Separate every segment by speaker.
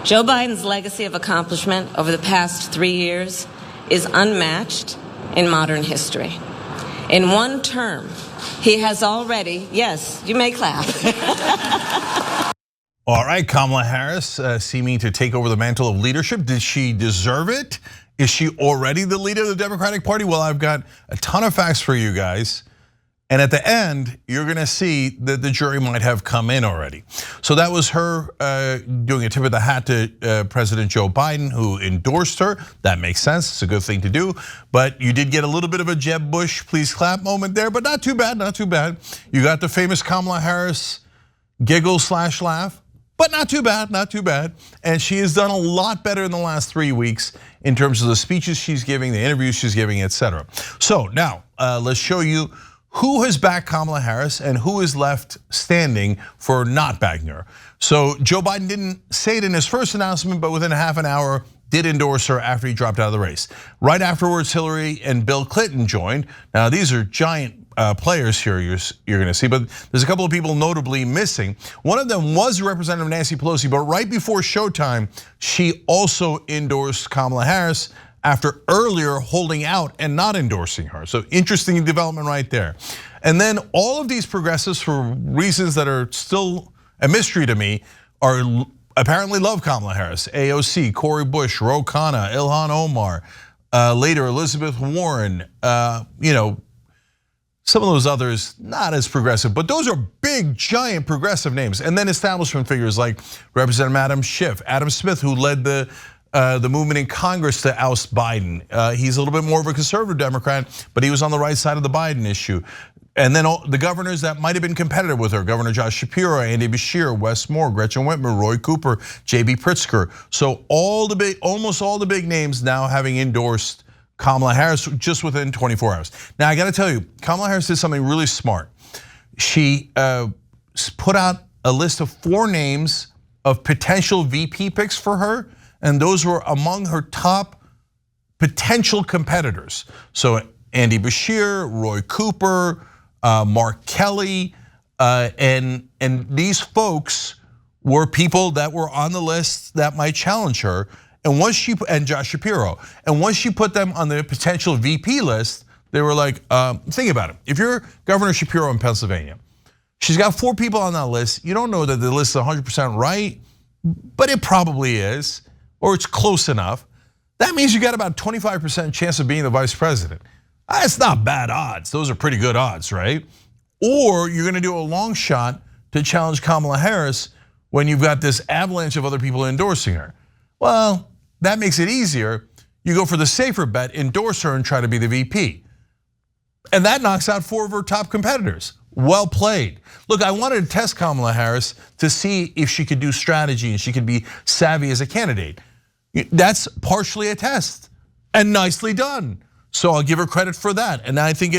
Speaker 1: Joe Biden's legacy of accomplishment over the past 3 years is unmatched in modern history. In one term, he has already, yes, you may clap.
Speaker 2: All right, Kamala Harris seeming to take over the mantle of leadership. Did she deserve it? Is she already the leader of the Democratic Party? Well, I've got a ton of facts for you guys. And at the end, you're gonna see that the jury might have come in already. So that was her doing a tip of the hat to President Joe Biden, who endorsed her. That makes sense, it's a good thing to do. But you did get a little bit of a Jeb Bush, please clap moment there, but not too bad, not too bad. You got the famous Kamala Harris giggle/laugh, but not too bad, not too bad. And she has done a lot better in the last 3 weeks in terms of the speeches she's giving, the interviews she's giving, etc. So now, let's show you who has backed Kamala Harris and who is left standing for not backing her. So Joe Biden didn't say it in his first announcement, but within a half an hour did endorse her after he dropped out of the race. Right afterwards, Hillary and Bill Clinton joined. Now these are giant players here you're gonna see, but there's a couple of people notably missing. One of them was Representative Nancy Pelosi, but right before showtime, she also endorsed Kamala Harris after earlier holding out and not endorsing her. So interesting development right there. And then all of these progressives, for reasons that are still a mystery to me, are apparently love Kamala Harris. AOC, Cori Bush, Ro Khanna, Ilhan Omar, later Elizabeth Warren, some of those others not as progressive, but those are big, giant progressive names. And then establishment figures like Representative Adam Smith, who led the movement in Congress to oust Biden. He's a little bit more of a conservative Democrat, but he was on the right side of the Biden issue. And then the governors that might have been competitive with her, Governor Josh Shapiro, Andy Beshear, Wes Moore, Gretchen Whitmer, Roy Cooper, J.B. Pritzker. So almost all the big names now having endorsed Kamala Harris just within 24 hours. Now I gotta tell you, Kamala Harris did something really smart. She put out a list of 4 names of potential VP picks for her, and those were among her top potential competitors. So Andy Beshear, Roy Cooper, Mark Kelly, and these folks were people that were on the list that might challenge her. And Josh Shapiro, and once she put them on the potential VP list, they were like, think about it. If you're Governor Shapiro in Pennsylvania, she's got 4 people on that list. You don't know that the list is 100% right, but it probably is, or it's close enough. That means you got about 25% chance of being the vice president. That's not bad odds. Those are pretty good odds, right? Or you're gonna do a long shot to challenge Kamala Harris when you've got this avalanche of other people endorsing her. Well, that makes it easier. You go for the safer bet, endorse her and try to be the VP. And that knocks out 4 of her top competitors. Well played. Look, I wanted to test Kamala Harris to see if she could do strategy and she could be savvy as a candidate. That's partially a test and nicely done. So I'll give her credit for that. And I think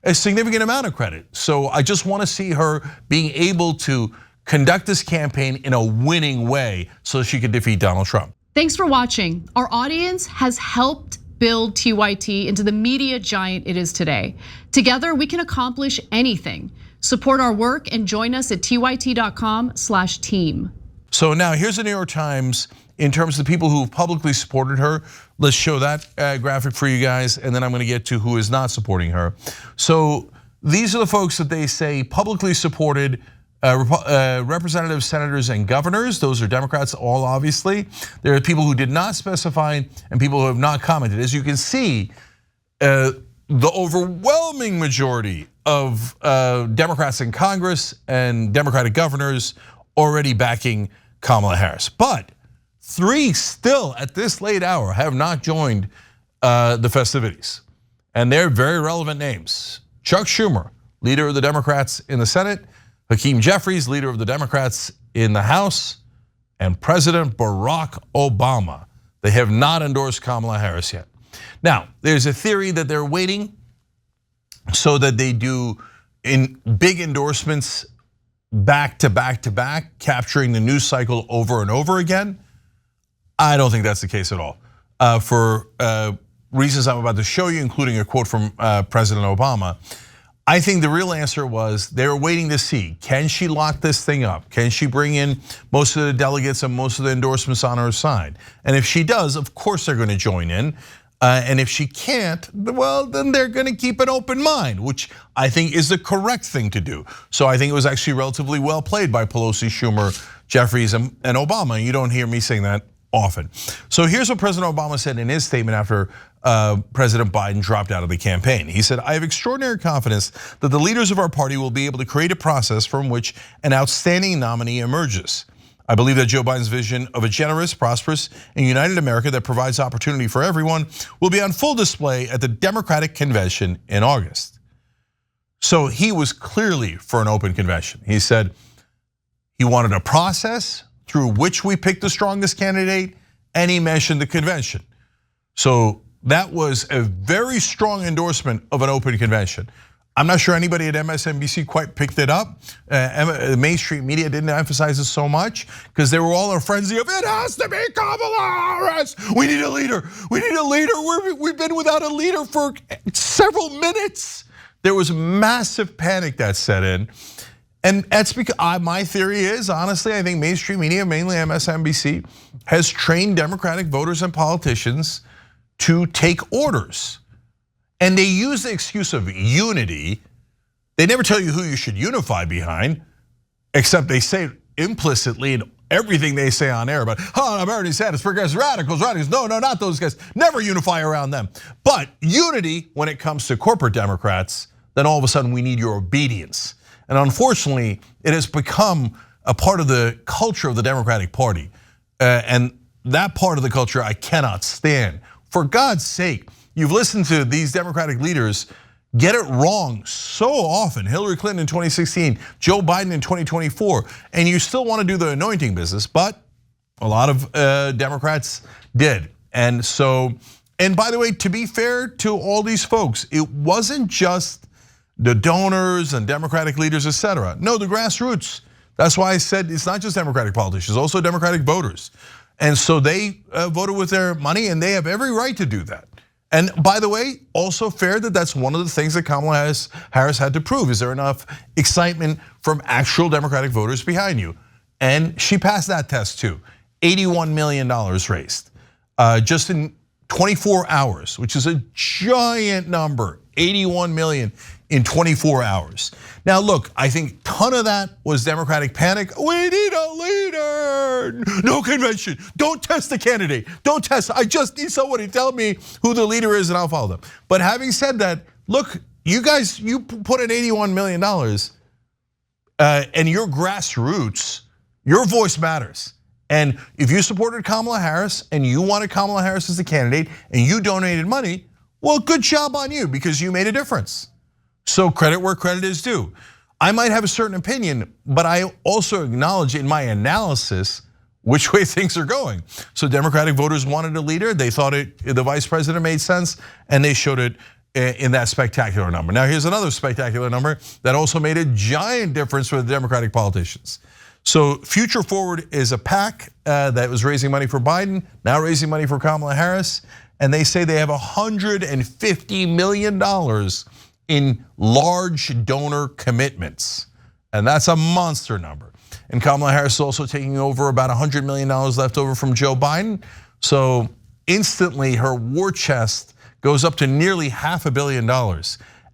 Speaker 2: a significant amount of credit. So I just want to see her being able to conduct this campaign in a winning way so she could defeat Donald Trump.
Speaker 3: Thanks for watching. Our audience has helped build TYT into the media giant it is today. Together, we can accomplish anything. Support our work and join us at tyt.com/team.
Speaker 2: So now here's the New York Times in terms of the people who have publicly supported her. Let's show that graphic for you guys, and then I'm gonna get to who is not supporting her. So these are the folks that they say publicly supported representatives, senators, and governors. Those are Democrats, all obviously. There are people who did not specify and people who have not commented. As you can see, the overwhelming majority of Democrats in Congress and Democratic governors already backing Kamala Harris. But 3 still at this late hour have not joined the festivities. And they're very relevant names. Chuck Schumer, leader of the Democrats in the Senate, Hakeem Jeffries, leader of the Democrats in the House, and President Barack Obama. They have not endorsed Kamala Harris yet. Now, there's a theory that they're waiting so that they do in big endorsements back to back to back, capturing the news cycle over and over again. I don't think that's the case at all. For reasons I'm about to show you, including a quote from President Obama. I think the real answer was they were waiting to see, can she lock this thing up? Can she bring in most of the delegates and most of the endorsements on her side? And if she does, of course they're gonna join in. And if she can't, well, then they're gonna keep an open mind, which I think is the correct thing to do. So I think it was actually relatively well played by Pelosi, Schumer, Jeffries, and Obama. You don't hear me saying that often. So here's what President Obama said in his statement after President Biden dropped out of the campaign. He said, "I have extraordinary confidence that the leaders of our party will be able to create a process from which an outstanding nominee emerges. I believe that Joe Biden's vision of a generous, prosperous, and united America that provides opportunity for everyone will be on full display at the Democratic convention in August." So he was clearly for an open convention. He said he wanted a process through which we pick the strongest candidate, and he mentioned the convention. So that was a very strong endorsement of an open convention. I'm not sure anybody at MSNBC quite picked it up. Mainstream media didn't emphasize it so much because they were all in a frenzy of, it has to be Kamala Harris. We need a leader. We need a leader. We've been without a leader for several minutes. There was massive panic that set in. And that's because my theory is, honestly, I think mainstream media, mainly MSNBC, has trained Democratic voters and politicians to take orders. And they use the excuse of unity. They never tell you who you should unify behind, except they say implicitly in everything they say on air about, Bernie Sanders, progressive radicals. No, not those guys. Never unify around them. But unity, when it comes to corporate Democrats, then all of a sudden we need your obedience. And unfortunately, it has become a part of the culture of the Democratic Party. And that part of the culture I cannot stand. For God's sake, you've listened to these Democratic leaders get it wrong so often. Hillary Clinton in 2016, Joe Biden in 2024, and you still want to do the anointing business, but a lot of Democrats did. And so, and by the way, to be fair to all these folks, it wasn't just the donors and Democratic leaders, etc. No, the grassroots. That's why I said it's not just Democratic politicians, also Democratic voters. And so they voted with their money and they have every right to do that. And by the way, also fair that that's one of the things that Kamala Harris had to prove. Is there enough excitement from actual Democratic voters behind you? And she passed that test too. $81 million raised just in 24 hours, which is a giant number, 81 million in 24 hours. Now look, I think a ton of that was Democratic panic. We need a leader. No convention, don't test the candidate. Don't test, I just need somebody to tell me who the leader is and I'll follow them. But having said that, look, you guys, you put in $81 million and your grassroots, your voice matters. And if you supported Kamala Harris and you wanted Kamala Harris as the candidate and you donated money, well, good job on you because you made a difference. So credit where credit is due. I might have a certain opinion, but I also acknowledge in my analysis which way things are going. So Democratic voters wanted a leader. They thought the vice president made sense, and they showed it in that spectacular number. Now here's another spectacular number that also made a giant difference for the Democratic politicians. So Future Forward is a PAC that was raising money for Biden, now raising money for Kamala Harris, and they say they have $150 million in large donor commitments. And that's a monster number. And Kamala Harris is also taking over about $100 million left over from Joe Biden. So instantly her war chest goes up to nearly $500 million.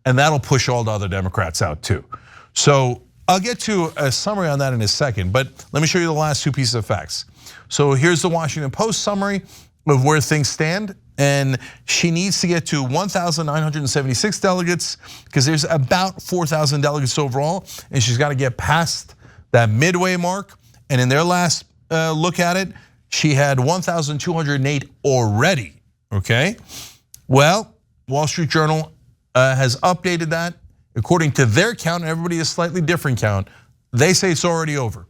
Speaker 2: And that'll push all the other Democrats out too. So I'll get to a summary on that in a second, but let me show you the last two pieces of facts. So here's the Washington Post summary of where things stand. And she needs to get to 1,976 delegates because there's about 4,000 delegates overall. And she's got to get past that midway mark. And in their last look at it, she had 1,208 already, okay? Well, Wall Street Journal has updated that. According to their count, and everybody has a slightly different count, they say it's already over.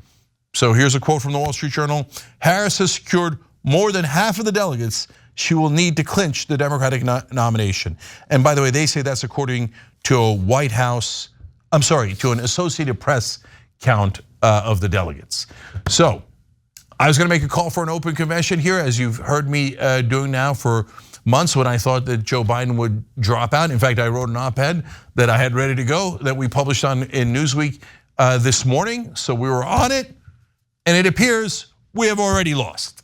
Speaker 2: So here's a quote from the Wall Street Journal. Harris has secured more than half of the delegates she will need to clinch the Democratic nomination. And by the way, they say that's according to a White House, to an Associated Press count of the delegates. So I was gonna make a call for an open convention here, as you've heard me doing now for months when I thought that Joe Biden would drop out. In fact, I wrote an op-ed that I had ready to go that we published in Newsweek this morning. So we were on it, and it appears we have already lost.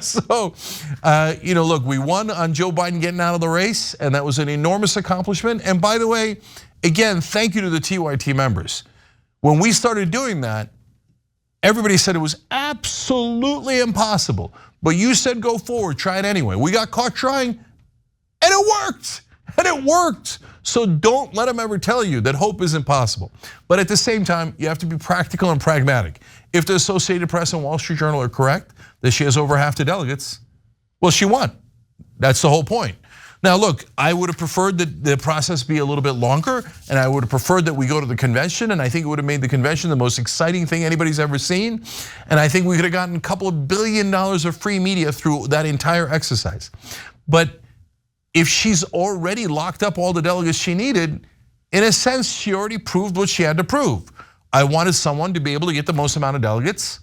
Speaker 2: So, look, we won on Joe Biden getting out of the race, and that was an enormous accomplishment. And by the way, again, thank you to the TYT members. When we started doing that, everybody said it was absolutely impossible. But you said go forward, try it anyway. We got caught trying, and it worked. And it worked. So don't let them ever tell you that hope isn't possible. But at the same time, you have to be practical and pragmatic. If the Associated Press and Wall Street Journal are correct that she has over half the delegates, well, she won. That's the whole point. Now, look, I would have preferred that the process be a little bit longer, and I would have preferred that we go to the convention, and I think it would have made the convention the most exciting thing anybody's ever seen. And I think we could have gotten a couple of $1 billion of free media through that entire exercise. But if she's already locked up all the delegates she needed, in a sense, she already proved what she had to prove. I wanted someone to be able to get the most amount of delegates,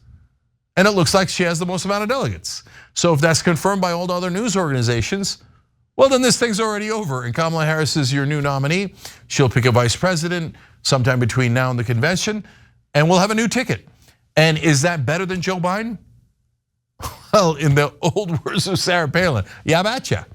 Speaker 2: and it looks like she has the most amount of delegates. So if that's confirmed by all the other news organizations, well, then this thing's already over, and Kamala Harris is your new nominee. She'll pick a vice president sometime between now and the convention, and we'll have a new ticket. And is that better than Joe Biden? Well, in the old words of Sarah Palin, yeah, betcha.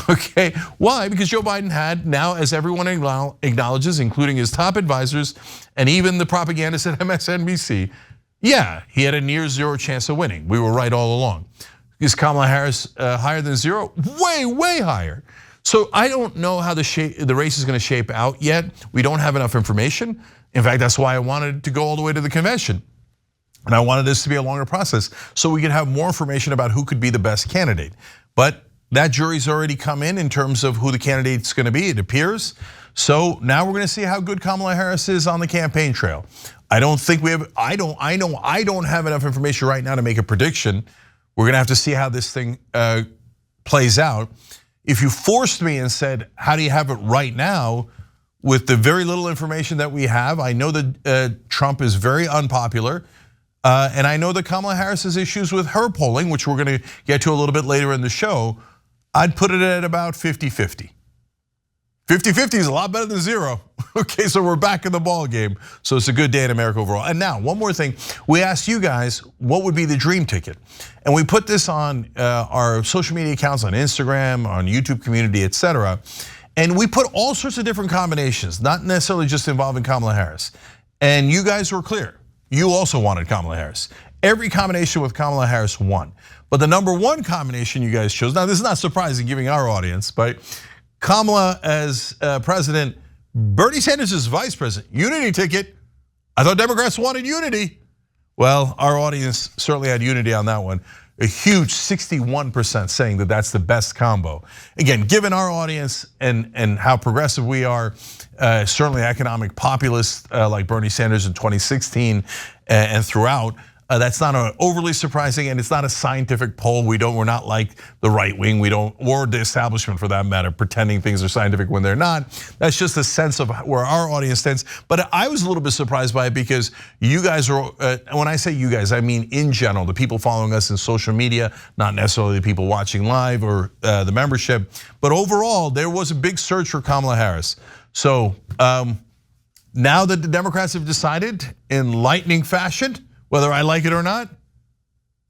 Speaker 2: Okay, why? Because Joe Biden had now, as everyone acknowledges, including his top advisors and even the propagandists at MSNBC, yeah, he had a near zero chance of winning. We were right all along. Is Kamala Harris higher than zero? Way, way higher. So I don't know how the race is going to shape out yet. We don't have enough information. In fact, that's why I wanted to go all the way to the convention. And I wanted this to be a longer process so we could have more information about who could be the best candidate. But that jury's already come in terms of who the candidate's going to be, it appears. So now we're going to see how good Kamala Harris is on the campaign trail. I don't think we have, I don't have enough information right now to make a prediction. We're going to have to see how this thing plays out. If you forced me and said, how do you have it right now? With the very little information that we have, I know that Trump is very unpopular. And I know that Kamala Harris has issues with her polling, which we're going to get to a little bit later in the show. I'd put it at about 50-50. 50-50 is a lot better than zero. Okay, so we're back in the ball game. So it's a good day in America overall. And now, one more thing. We asked you guys what would be the dream ticket. And we put this on our social media accounts on Instagram, on YouTube community, etc. And we put all sorts of different combinations, not necessarily just involving Kamala Harris. And you guys were clear. You also wanted Kamala Harris. Every combination with Kamala Harris won. But the number one combination you guys chose, now this is not surprising given our audience, but Kamala as president, Bernie Sanders as vice president, unity ticket. I thought Democrats wanted unity. Well, our audience certainly had unity on that one. A huge 61% saying that that's the best combo. Again, given our audience and how progressive we are, certainly economic populists like Bernie Sanders in 2016 and throughout, that's not overly surprising, and it's not a scientific poll. We're not like the right wing, or the establishment for that matter, pretending things are scientific when they're not. That's just a sense of where our audience stands. But I was a little bit surprised by it because you guys are, when I say you guys, I mean in general, the people following us in social media, not necessarily the people watching live or the membership. But overall, there was a big surge for Kamala Harris. So now that the Democrats have decided in lightning fashion, whether I like it or not,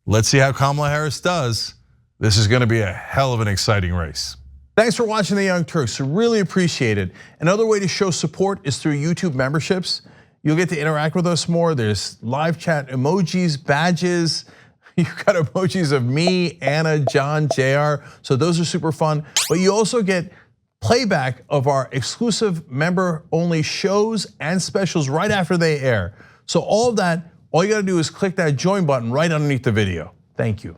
Speaker 2: let's see how Kamala Harris does. This is going to be a hell of an exciting race. Thanks for watching The Young Turks, really appreciate it. Another way to show support is through YouTube memberships. You'll get to interact with us more. There's live chat emojis, badges. You've got emojis of me, Anna, John, JR. So those are super fun. But you also get playback of our exclusive member-only shows and specials right after they air. So all of that, all you gotta do is click that join button right underneath the video. Thank you.